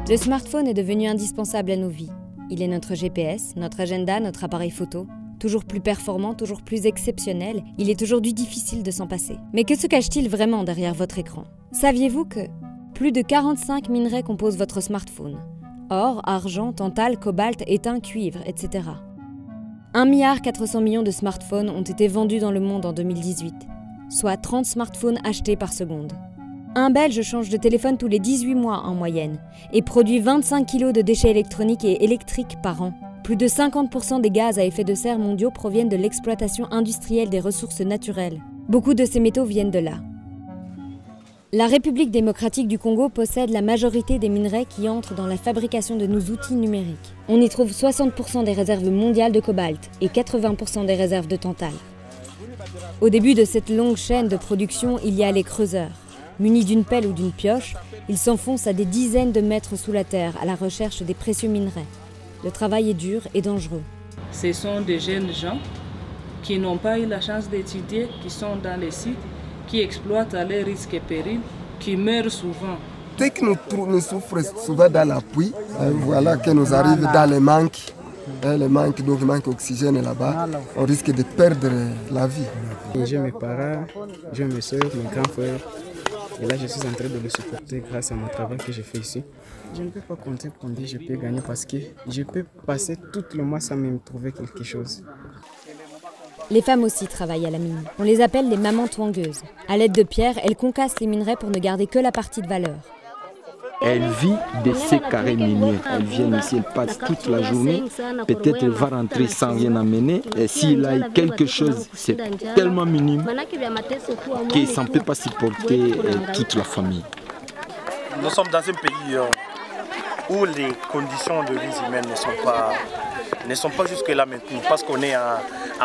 Le smartphone est devenu indispensable à nos vies. Il est notre GPS, notre agenda, notre appareil photo. Toujours plus performant, toujours plus exceptionnel, il est aujourd'hui difficile de s'en passer. Mais que se cache-t-il vraiment derrière votre écran? Saviez-vous que plus de 45 minerais composent votre smartphone? Or, argent, tantale, cobalt, étain, cuivre, etc. 1,4 milliard de smartphones ont été vendus dans le monde en 2018, soit 30 smartphones achetés par seconde. Un Belge change de téléphone tous les 18 mois en moyenne et produit 25 kg de déchets électroniques et électriques par an. Plus de 50% des gaz à effet de serre mondiaux proviennent de l'exploitation industrielle des ressources naturelles. Beaucoup de ces métaux viennent de là. La République démocratique du Congo possède la majorité des minerais qui entrent dans la fabrication de nos outils numériques. On y trouve 60% des réserves mondiales de cobalt et 80% des réserves de tantale. Au début de cette longue chaîne de production, il y a les creuseurs. Munis d'une pelle ou d'une pioche, ils s'enfoncent à des dizaines de mètres sous la terre à la recherche des précieux minerais. Le travail est dur et dangereux. Ce sont des jeunes gens qui n'ont pas eu la chance d'étudier, qui sont dans les sites, qui exploitent à leurs risques et périls, qui meurent souvent. Dès que nous souffrons souvent dans l'appui, voilà que nous arrivons dans les manques. Le manque d'eau, le manque d'oxygène là-bas, on risque de perdre la vie. J'ai mes parents, j'ai mes soeurs, mes grands frères. Et là, je suis en train de le supporter grâce à mon travail que je fais ici. Je ne peux pas compter combien je peux gagner parce que je peux passer tout le mois sans même trouver quelque chose. Les femmes aussi travaillent à la mine. On les appelle les mamans twangeuses. À l'aide de pierres, elles concassent les minerais pour ne garder que la partie de valeur. Elle vit de ces carrés miniers. Elle vient ici, elle passe toute la journée. Peut-être elle va rentrer sans rien amener. Et s'il a quelque chose, c'est tellement minime qu'il ne peut pas supporter toute la famille. Nous sommes dans un pays où les conditions de vie humaine ne sont pas jusque-là maintenues parce qu'on est à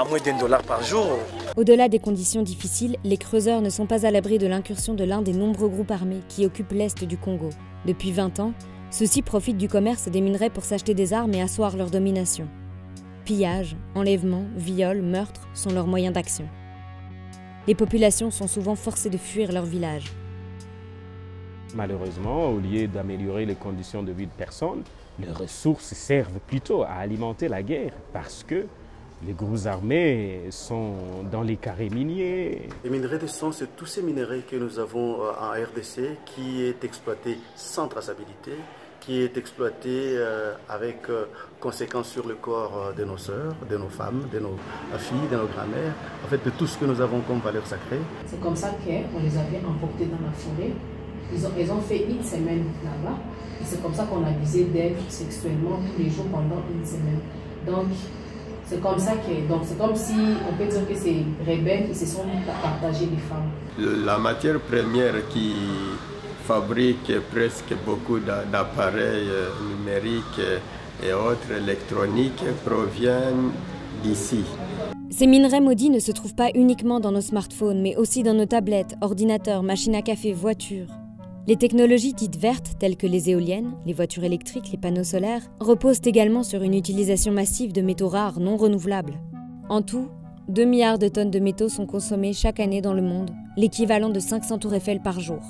moins d'$1 par jour. Au-delà des conditions difficiles, les creuseurs ne sont pas à l'abri de l'incursion de l'un des nombreux groupes armés qui occupent l'est du Congo. Depuis 20 ans, ceux-ci profitent du commerce des minerais pour s'acheter des armes et asseoir leur domination. Pillage, enlèvement, viol, meurtre sont leurs moyens d'action. Les populations sont souvent forcées de fuir leur village. Malheureusement, au lieu d'améliorer les conditions de vie de personnes, les ressources servent plutôt à alimenter la guerre parce que les groupes armés sont dans les carrés miniers. Les minerais de sang, c'est tous ces minerais que nous avons en RDC qui est exploité sans traçabilité, qui est exploité avec conséquences sur le corps de nos sœurs, de nos femmes, de nos filles, de nos grand-mères, en fait de tout ce que nous avons comme valeur sacrée. C'est comme ça qu'on les avait emportés dans la forêt. Ils ont fait une semaine là-bas et c'est comme ça qu'on abusait d'elles sexuellement tous les jours pendant une semaine. Donc c'est comme ça que, donc c'est comme si on peut dire que ces rebelles qui se sont partagés les femmes. La matière première qui fabrique presque beaucoup d'appareils numériques et autres électroniques provient d'ici. Ces minerais maudits ne se trouvent pas uniquement dans nos smartphones, mais aussi dans nos tablettes, ordinateurs, machines à café, voitures. Les technologies dites vertes, telles que les éoliennes, les voitures électriques, les panneaux solaires, reposent également sur une utilisation massive de métaux rares non renouvelables. En tout, 2 milliards de tonnes de métaux sont consommées chaque année dans le monde, l'équivalent de 500 tours Eiffel par jour.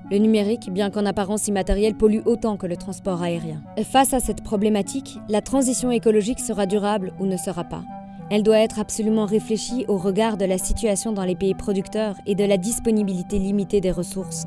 Le numérique, bien qu'en apparence immatériel, pollue autant que le transport aérien. Face à cette problématique, la transition écologique sera durable ou ne sera pas. Elle doit être absolument réfléchie au regard de la situation dans les pays producteurs et de la disponibilité limitée des ressources.